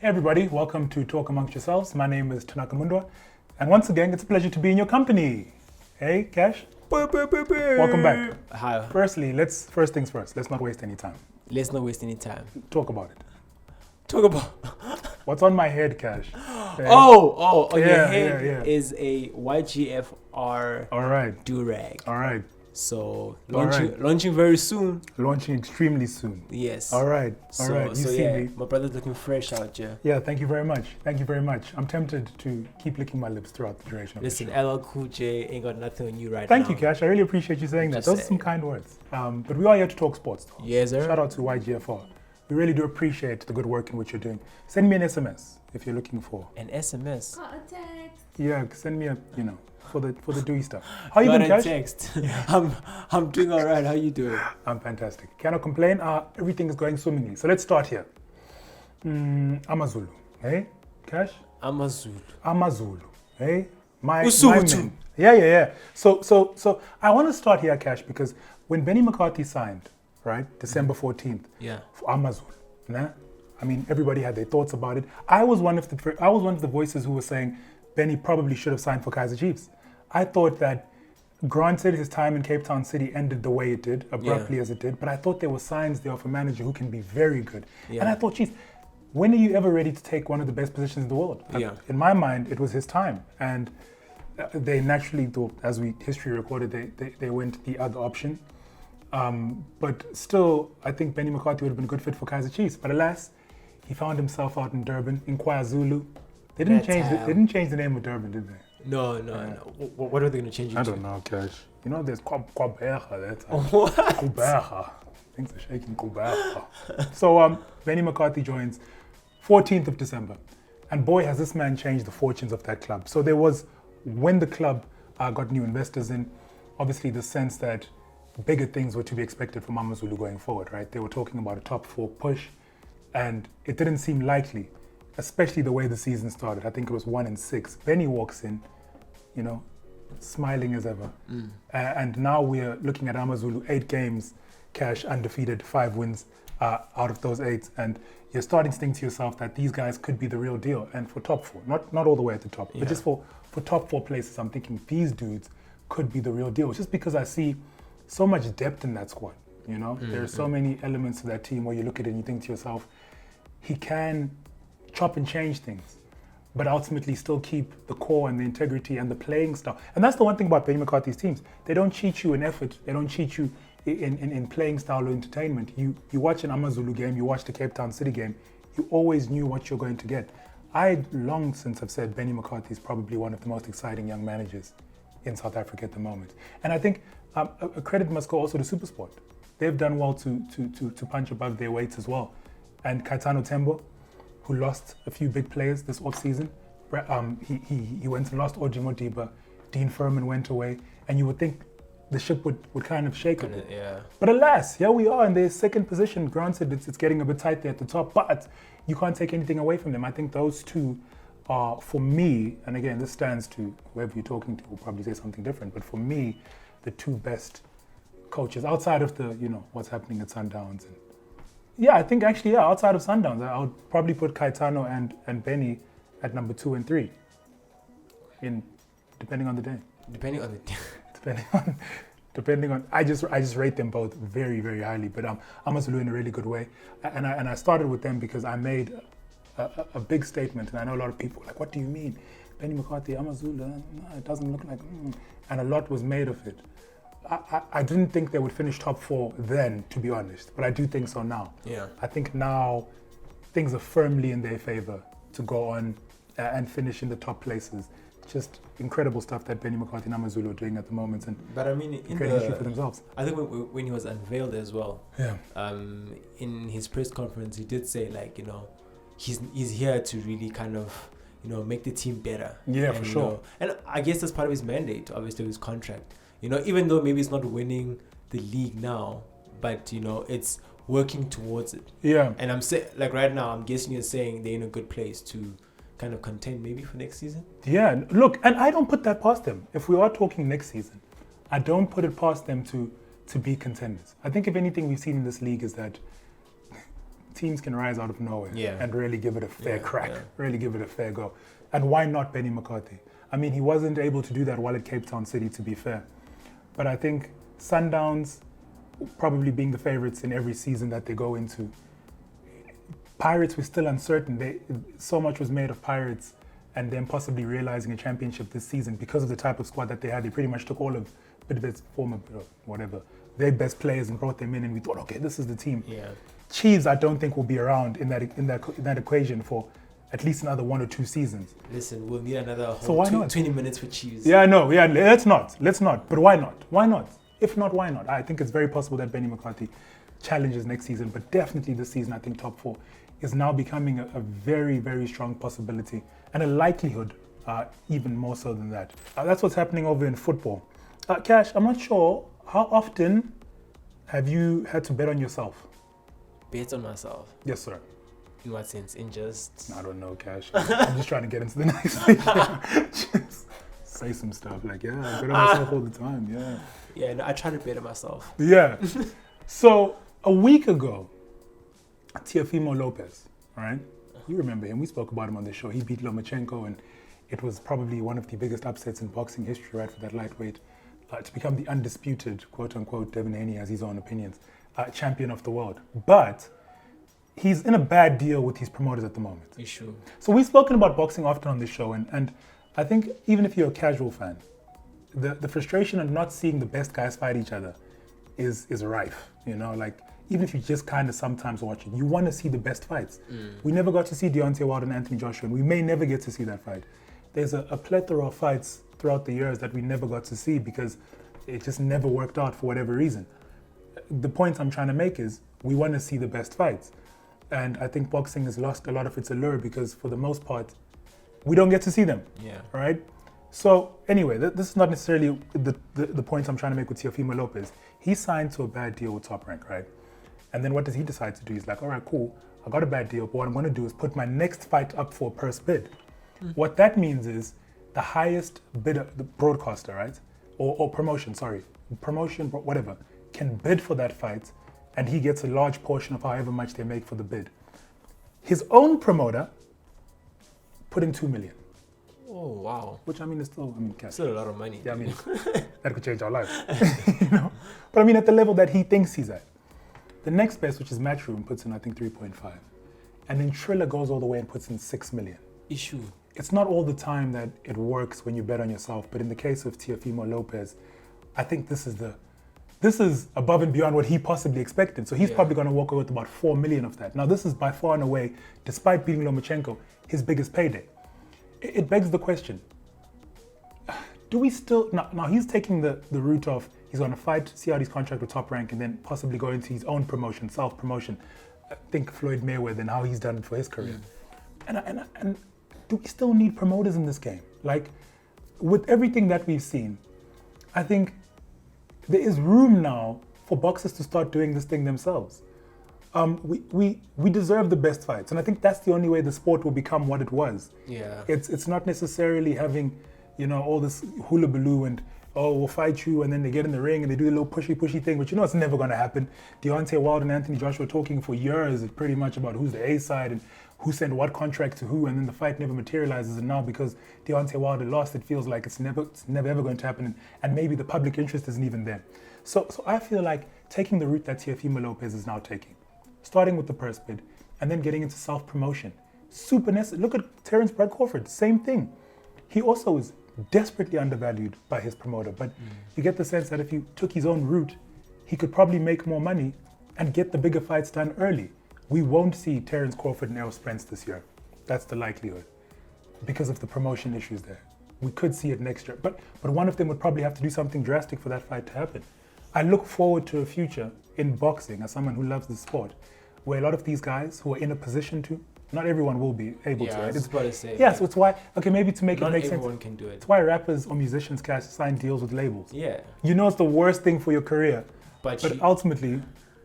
Hey everybody, welcome to Talk Amongst Yourselves. My name is Tanaka Mundwa, and once again, it's a pleasure to be in your company. Hey, Cash. Welcome back. Hi. Firstly, first things first. Let's not waste any time. Let's not waste any time. Talk about it. Talk about. What's on my head, Cash? Hey. Oh, your Yeah, head yeah. is a YGFR All right. do-rag. All right. So All right. launching very soon. Launching extremely soon. Yes. All right. All right. You see me. My brother's looking fresh out here. Yeah, thank you very much. Thank you very much. I'm tempted to keep licking my lips throughout the duration of Listen, the show. LL Cool J ain't got nothing on you right Thank now. you, Cash. I really appreciate you saying that. Just Those are some saying. kind words. But we are here to talk sports, though. Yes, sir. Shout out to YGFR. We really do appreciate the good work in which you're doing. Send me an SMS if you're looking for. An SMS. Got a text. Yeah, send me for the doing stuff. How you Got been, a Cash? text. I'm doing all right. How you doing? I'm fantastic. Cannot complain. Everything is going swimmingly. So let's start here. Amazulu. Hey, Cash? Amazulu. Hey? My Usutu. man. Yeah. So I want to start here, Cash, because when Benny McCarthy signed, right, December 14th, Yeah. for Amazulu, nah? I mean, everybody had their thoughts about it. I was one of the voices who was saying Benny probably should have signed for Kaizer Chiefs. I thought that, granted, his time in Cape Town City ended the way it did, abruptly as it did, but I thought there were signs there of a manager who can be very good. Yeah. And I thought, geez, when are you ever ready to take one of the best positions in the world? Yeah. In my mind, it was his time. And they naturally, though, as history recorded, they went the other option. But still, I think Benny McCarthy would have been a good fit for Kaizer Chiefs. But alas, he found himself out in Durban, in KwaZulu. They didn't change the name of Durban, did they? No. What are they going to change it I to? don't know, Cash. You know, there's Kwabecha. That's What? Kubecha. Things are shaking Kubecha. So Benny McCarthy joins 14th of December. And boy, has this man changed the fortunes of that club. So there was, when the club got new investors in, obviously the sense that bigger things were to be expected from Amazulu going forward, right? They were talking about a top 4 push, and it didn't seem likely, especially the way the season started. I think it was 1-6. Benny walks in, smiling as ever. And now we're looking at Amazulu, 8 games, Cash undefeated, 5 wins out of those 8. And you're starting to think to yourself that these guys could be the real deal. And for top 4, not all the way at the top, but just for top 4 places, I'm thinking these dudes could be the real deal. Just because I see so much depth in that squad, There are so many elements to that team where you look at it and you think to yourself, he can chop and change things, but ultimately still keep the core and the integrity and the playing style. And that's the one thing about Benny McCarthy's teams. They don't cheat you in effort. They don't cheat you in playing style or entertainment. You watch an Amazulu game, you watch the Cape Town City game, you always knew what you're going to get. I long since have said Benny McCarthy is probably one of the most exciting young managers in South Africa at the moment. And I think a credit must go also to SuperSport. They've done well to punch above their weights as well. And Kaitano Tembo, who lost a few big players this off-season, he went and lost Oji Modiba, Dean Furman went away, and you would think the ship would kind of shake a bit. Yeah. But alas, here we are in their second position. Granted, it's getting a bit tight there at the top, but you can't take anything away from them. I think those two are, for me, and again, this stands to whoever you're talking to will probably say something different, but for me, the 2 best coaches outside of the, what's happening at Sundowns. And yeah, I think actually, outside of Sundowns, I would probably put Kaitano and Benny at number 2 and 3, depending on the day. Depending on, I just rate them both very, very highly. But Amazulu in a really good way, and I started with them because I made a big statement, and I know a lot of people are like, what do you mean, Benny McCarthy, Amazulu? No, it doesn't look like, and a lot was made of it. I didn't think they would finish top 4 then, to be honest, but I do think so now. Yeah. I think now things are firmly in their favor to go on and finish in the top places. Just incredible stuff that Benny McCarthy and Amazulu are doing at the moment, and But I mean, great issue for themselves. I think when he was unveiled as well, Yeah. In his press conference, he did say he's here to really kind of make the team better. Yeah, for sure. And I guess that's part of his mandate, obviously, his contract. Even though maybe it's not winning the league now, but it's working towards it. Yeah. And I'm saying, right now, I'm guessing you're saying they're in a good place to kind of contend maybe for next season. Yeah, look, and I don't put that past them. If we are talking next season, I don't put it past them to be contenders. I think if anything we've seen in this league is that teams can rise out of nowhere Yeah. and really give it a fair crack, yeah. really give it a fair go. And why not Benny McCarthy? I mean, he wasn't able to do that while at Cape Town City, to be fair. But I think Sundowns probably being the favorites in every season that they go into. Pirates were still uncertain. So much was made of Pirates and them possibly realizing a championship this season because of the type of squad that they had. They pretty much took all of Bidvet's former, whatever, their best players and brought them in, and we thought, okay, this is the team. Yeah. Chiefs, I don't think will be around in that equation for at least another 1 or 2 seasons. Listen, we'll need another whole So why not? 20 minutes for Chiefs. Yeah, no, yeah, let's not. But why not? Why not? If not, why not? I think it's very possible that Benny McCarthy challenges next season, but definitely this season, I think top 4 is now becoming a very, very strong possibility and a likelihood, even more so than that. That's what's happening over in football. Cash, I'm not sure, how often have you had to bet on yourself? Bet on myself. Yes, sir. In what sense? In just... I don't know, Cash. I'm just trying to get into the next thing. Just say some stuff like, yeah, I bet on myself all the time, yeah. Yeah, no, I try to bet on myself. Yeah. So a week ago, Teofimo Lopez, right? You remember him. We spoke about him on the show. He beat Lomachenko, and it was probably one of the biggest upsets in boxing history, right, for that lightweight, to become the undisputed, quote-unquote, Devin Haney has his own opinions, champion of the world. But he's in a bad deal with his promoters at the moment. Issue. So we've spoken about boxing often on this show, and I think even if you're a casual fan, the frustration of not seeing the best guys fight each other is rife. You know, like even if you just kind of sometimes watch it, you want to see the best fights. We never got to see Deontay Wilder and Anthony Joshua, and we may never get to see that fight. There's a plethora of fights throughout the years that we never got to see because it just never worked out for whatever reason. The point I'm trying to make is we want to see the best fights. And I think boxing has lost a lot of its allure because for the most part, we don't get to see them. Yeah. Right? So anyway, this is not necessarily the point I'm trying to make with Teofimo Lopez. He signed to a bad deal with Top Rank, right? And then what does he decide to do? He's like, all right, cool. I got a bad deal, but what I'm going to do is put my next fight up for a purse bid. What that means is the highest bidder, the broadcaster, right? Or promotion, whatever, can bid for that fight, and he gets a large portion of however much they make for the bid. His own promoter put in 2 million. Oh, wow. Which I mean is still, cash. Still a lot of money. Yeah, I mean, that could change our lives. You know? But I mean, at the level that he thinks he's at. The next best, which is Matchroom, puts in, I think, 3.5. And then Triller goes all the way and puts in 6 million. Issue. It's not all the time that it works when you bet on yourself, but in the case of Teofimo Lopez, I think this is above and beyond what he possibly expected. So he's probably going to walk away with about 4 million of that. Now, this is by far and away, despite beating Lomachenko, his biggest payday. It begs the question, do we still, now he's taking the route of, he's going to fight, see out his contract with Top Rank, and then possibly go into his own promotion, self-promotion. Think Floyd Mayweather and how he's done it for his career. And do we still need promoters in this game? Like, with everything that we've seen, I think there is room now for boxers to start doing this thing themselves. We deserve the best fights, and I think that's the only way the sport will become what it was. Yeah. It's not necessarily having, all this hullabaloo and, we'll fight you, and then they get in the ring and they do a little pushy thing, but it's never going to happen. Deontay Wilder and Anthony Joshua talking for years pretty much about who's the A side and who sent what contract to who, and then the fight never materializes. And now because Deontay Wilder lost, it feels like it's never ever going to happen, and maybe the public interest isn't even there. So I feel like taking the route that Teofimo Lopez is now taking, starting with the purse bid, and then getting into self-promotion, super necessary. Look at Terence Brad Crawford, same thing. He also is desperately undervalued by his promoter, but you get the sense that if he took his own route, he could probably make more money and get the bigger fights done early. We won't see Terence Crawford and Errol Spence this year. That's the likelihood because of the promotion issues there. We could see it next year, but one of them would probably have to do something drastic for that fight to happen. I look forward to a future in boxing as someone who loves the sport, where a lot of these guys who are in a position to, not everyone will be able to, right? I was about to say. Yeah, so it's why, maybe to make it make sense. Not everyone can do it. It's why rappers or musicians can sign deals with labels. Yeah. It's the worst thing for your career, but ultimately,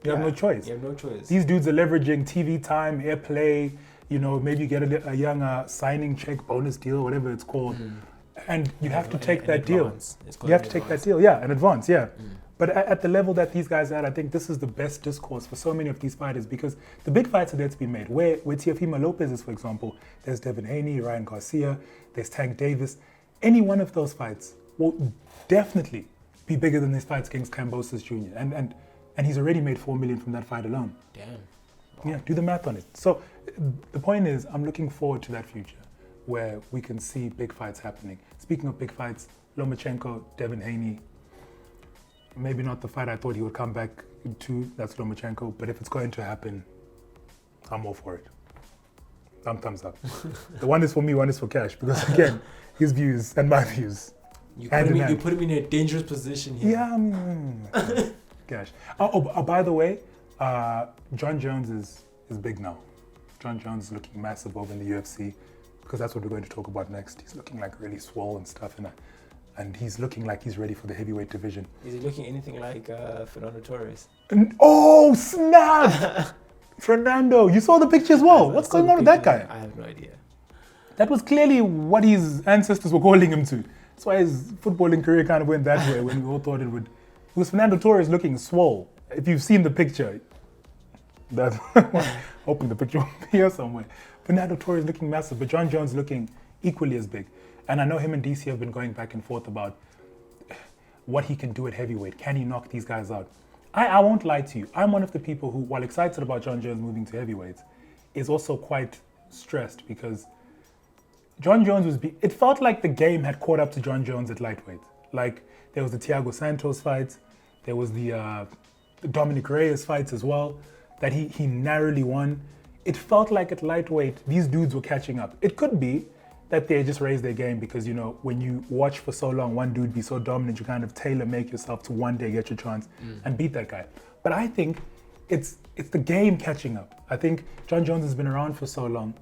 you have no choice. You have no choice. These dudes are leveraging TV time, airplay, maybe you get a young signing check, bonus deal, whatever it's called. And you have to take that deal. It's You have to take that deal, in advance, But at the level that these guys are at, I think this is the best discourse for so many of these fighters because the big fights are there to be made. Where Teofimo Lopez is, for example, there's Devin Haney, Ryan Garcia, there's Tank Davis. Any one of those fights will definitely be bigger than these fights against Kambosos Jr. And he's already made $4 million from that fight alone. Damn. Wow. Yeah, do the math on it. So the point is, I'm looking forward to that future where we can see big fights happening. Speaking of big fights, Lomachenko, Devin Haney, maybe not the fight I thought he would come back to, that's Lomachenko, but if it's going to happen, I'm all for it. Thumbs up. The one is for me, one is for Cash, because again, his views and my views. You put him in a dangerous position here. Yeah, Cash. By the way, Jon Jones is big now. Jon Jones is looking massive over in the UFC, because that's what we're going to talk about next. He's looking like really swole and stuff, and he's looking like he's ready for the heavyweight division. Is he looking anything like Fernando Torres? Oh, snap! Fernando, you saw the picture as well. What's going on with that guy? I have no idea. That was clearly what his ancestors were calling him to. That's why his footballing career kind of went that way when we all thought it would. It was Fernando Torres looking swole. If you've seen the picture, that's hoping the picture will be here somewhere. Fernando Torres looking massive, but Jon Jones looking equally as big. And I know him and DC have been going back and forth about what he can do at heavyweight. Can he knock these guys out? I won't lie to you. I'm one of the people who, while excited about Jon Jones moving to heavyweight, is also quite stressed because Jon Jones it felt like the game had caught up to Jon Jones at lightweight. Like there was the Thiago Santos fight, there was the Dominic Reyes fights as well, that he narrowly won. It felt like at lightweight, these dudes were catching up. It could be that they just raised their game because, when you watch for so long, one dude be so dominant, you kind of tailor-make yourself to one day get your chance and beat that guy. But I think it's the game catching up. I think Jon Jones has been around for so long.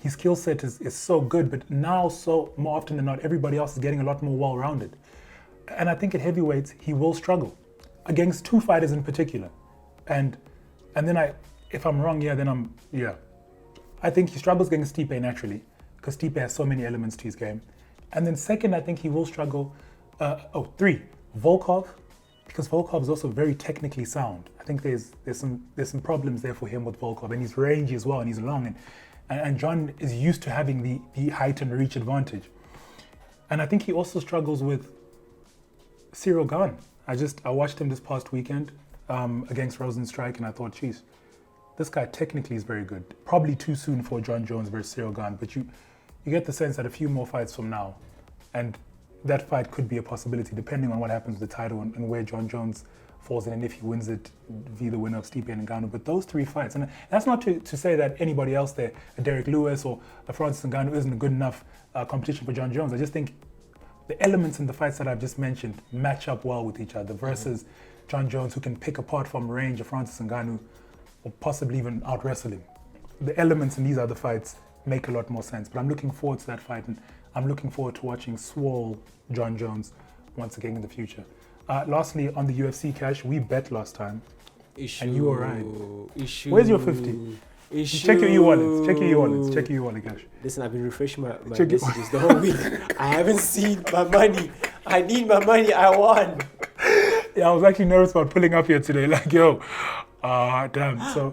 His skill set is so good, but now so more often than not, everybody else is getting a lot more well-rounded. And I think at heavyweights, he will struggle against two fighters in particular. And then if I'm wrong, I think he struggles against Stipe naturally, because Stipe has so many elements to his game. And then second, I think he will struggle. 3, Volkov, because Volkov is also very technically sound. I think there's some problems there for him with Volkov, and he's rangy as well, and he's long, and Jon is used to having the height and reach advantage. And I think he also struggles with Cyril Gane. I watched him this past weekend against Rosenstrike, and I thought, geez, this guy technically is very good. Probably too soon for Jon Jones versus Cyril Gane, but you get the sense that a few more fights from now, and that fight could be a possibility depending on what happens with the title and where Jon Jones falls in, and if he wins it via the winner of Stipe and Ngannou. But those 3 fights, and that's not to say that anybody else there, a Derek Lewis or a Francis Ngannou, isn't a good enough competition for Jon Jones. I just think the elements in the fights that I've just mentioned match up well with each other versus Jon Jones, who can pick apart from range of Francis Ngannou or possibly even out-wrestle him. The elements in these other fights make a lot more sense. But I'm looking forward to that fight, and I'm looking forward to watching swole Jon Jones once again in the future. Lastly, on the UFC, Cash, we bet last time, and you were right. Where's your 50? Check your e-wallets. Check your e-wallet, Cash. Listen, I've been refreshing my messages the whole week. I haven't seen my money. I need my money. I won. Yeah, I was actually nervous about pulling up here today. Like, yo, damn. So,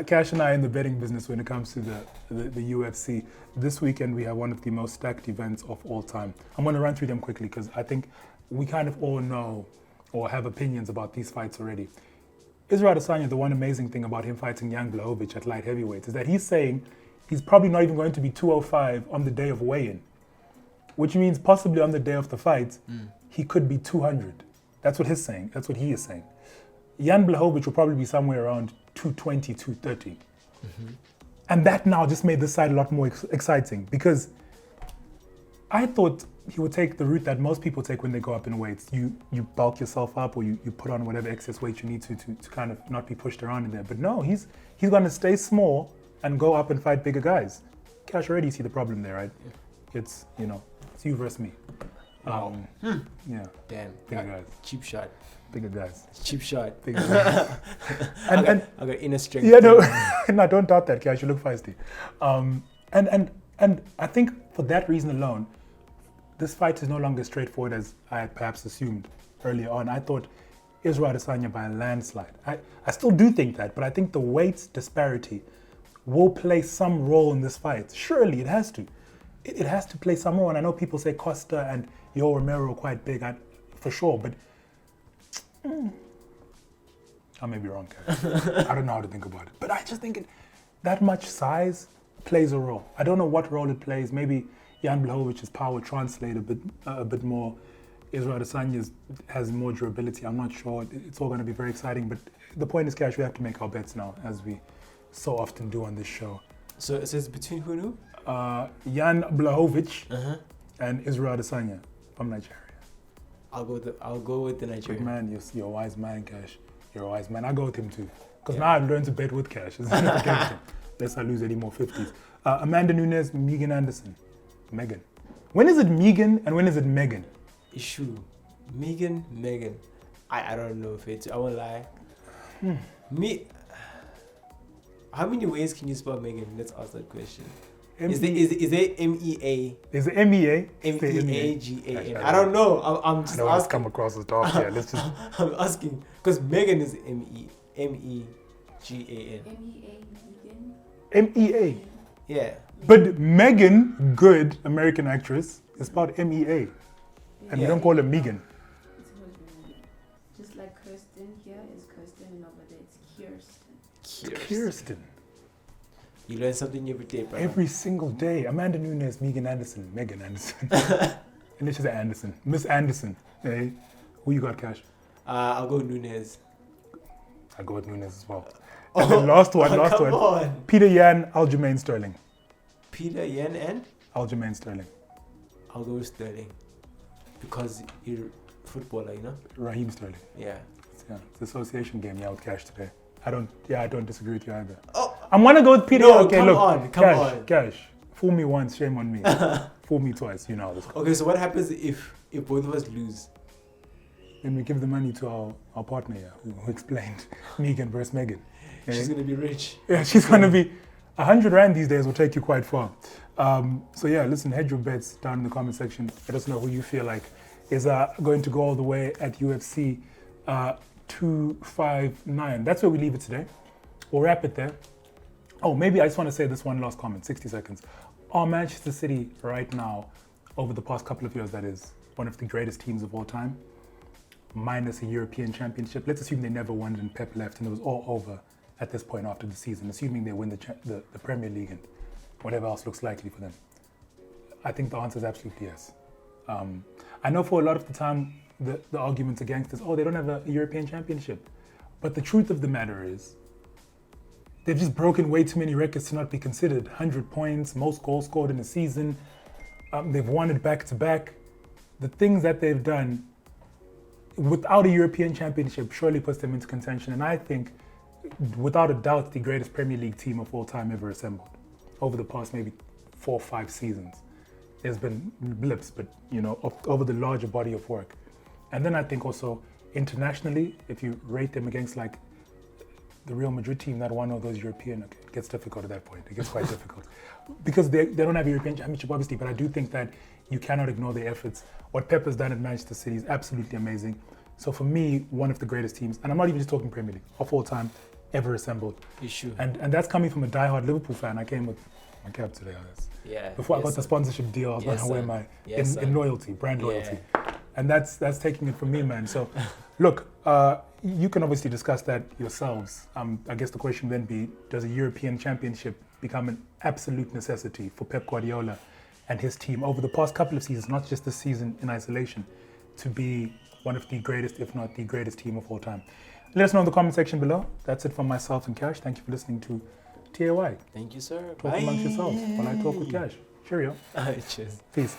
Cash and I are in the betting business when it comes to the UFC. This weekend, we have one of the most stacked events of all time. I'm going to run through them quickly because I think we kind of all know or have opinions about these fights already. Israel Adesanya, the one amazing thing about him fighting Jan Blachowicz at light heavyweight is that he's saying he's probably not even going to be 205 on the day of weigh-in, which means possibly on the day of the fight, he could be 200. That's what he's saying. That's what he is saying. Jan Blachowicz will probably be somewhere around 220, 230. And that now just made this side a lot more exciting because I thought he would take the route that most people take when they go up in weights. You bulk yourself up or you put on whatever excess weight you need to kind of not be pushed around in there. But no, he's going to stay small and go up and fight bigger guys. Cash, already see the problem there, right? Yeah. It's you versus me. Wow. Yeah. Damn. Bigger guys. Cheap shot. Bigger guys. Cheap shot. Bigger guys. and I got inner strength. Yeah, no, don't doubt that, Cash. You look feisty. And I think for that reason alone, this fight is no longer straightforward as I had perhaps assumed earlier on. I thought Israel Adesanya by a landslide. I still do think that, but I think the weight disparity will play some role in this fight. Surely it has to. It has to play some role. And I know people say Costa and Yo Romero are quite big, for sure, but I may be wrong, Cash. I don't know how to think about it. But I just think that much size plays a role. I don't know what role it plays. Maybe Jan Blachowicz' power translate a bit more. Israel Adesanya has more durability. I'm not sure. It's all going to be very exciting. But the point is, Cash, we have to make our bets now, as we so often do on this show. So it's between who? Jan Blachowicz and Israel Adesanya from Nigeria. I'll go with the Nigerian. Good man, you're a wise man, Cash. You're a wise man. I'll go with him too. Because now I've learned to bet with Cash. Unless I lose any more 50s. Amanda Nunes, Megan Anderson. Megan. When is it Megan and when is it Megan? Issue. Megan. I don't know if it's... I won't lie. How many ways can you spell Megan? Let's ask that question. Is there M-E-A? Is it M-E-A? M-E-A-G-A-N. I don't know. I'm just asking. asking. Come across as dark here. Let's just... I'm asking. Because Megan is M-E-G-A-N. M-E-A. Yeah. But Megan Good, American actress, is spelled M-E-A. And we don't call her Megan. Just like Kirsten here is Kirsten and over there it's Kirsten. You learn something every day, bro. Every single day. Amanda Nunes, Megan Anderson, Megan Anderson. And let's just say Anderson. Miss Anderson. Hey, who you got, Cash? I'll go Nunes. I'll go with Nunes as well. And then last one. On. Peter Yan, Aljamain Sterling. Peter Yan and? Aljamain Sterling. I'll go with Sterling. Because you're a footballer, you know? Raheem Sterling. Yeah. It's an association game, with Cash today. I don't disagree with you either. Oh. I'm gonna go with Peter. No, okay, come look. on. Cash. Fool me once, shame on me. Fool me twice, you know how this goes. Okay, so what happens if both of us lose? Then we give the money to our partner here, who explained Megan versus Megan. She's gonna be rich. Yeah, she's gonna be 100 Rand these days will take you quite far. So yeah, listen, hedge your bets down in the comment section. Let us know who you feel like is going to go all the way at UFC 259. That's where we leave it today. We'll wrap it there. Oh, maybe I just want to say this one last comment, 60 seconds. Are Manchester City right now, over the past couple of years, that is, one of the greatest teams of all time, minus a European championship? Let's assume they never won and Pep left and it was all over at this point after the season, assuming they win the Premier League and whatever else looks likely for them. I think the answer is absolutely yes. I know for a lot of the time, the arguments against is, they don't have a European championship. But the truth of the matter is, they've just broken way too many records to not be considered. 100 points, most goals scored in a season. They've won it back to back. The things that they've done without a European championship surely puts them into contention. And I think, without a doubt, the greatest Premier League team of all time ever assembled over the past maybe 4 or 5 seasons. There's been blips, but over the larger body of work. And then I think also internationally, if you rate them against like the Real Madrid team that won all those European, it gets difficult at that point. It gets quite difficult because they don't have a European championship, obviously, but I do think that you cannot ignore their efforts. What Pep has done at Manchester City is absolutely amazing. So for me, one of the greatest teams, and I'm not even just talking Premier League, of all time ever assembled. And that's coming from a diehard Liverpool fan. I came with my cap today on this. Yeah. Before I got the sponsorship deal, I was going to wear my in loyalty, brand loyalty. And that's taking it from me, man. So, look, you can obviously discuss that yourselves. I guess the question then be, does a European championship become an absolute necessity for Pep Guardiola and his team over the past couple of seasons, not just this season in isolation, to be one of the greatest, if not the greatest team of all time? Let us know in the comment section below. That's it from myself and Cash. Thank you for listening to TAY. Thank you, sir. Talk amongst yourselves while I talk with Cash. Cheerio. Cheers. Peace.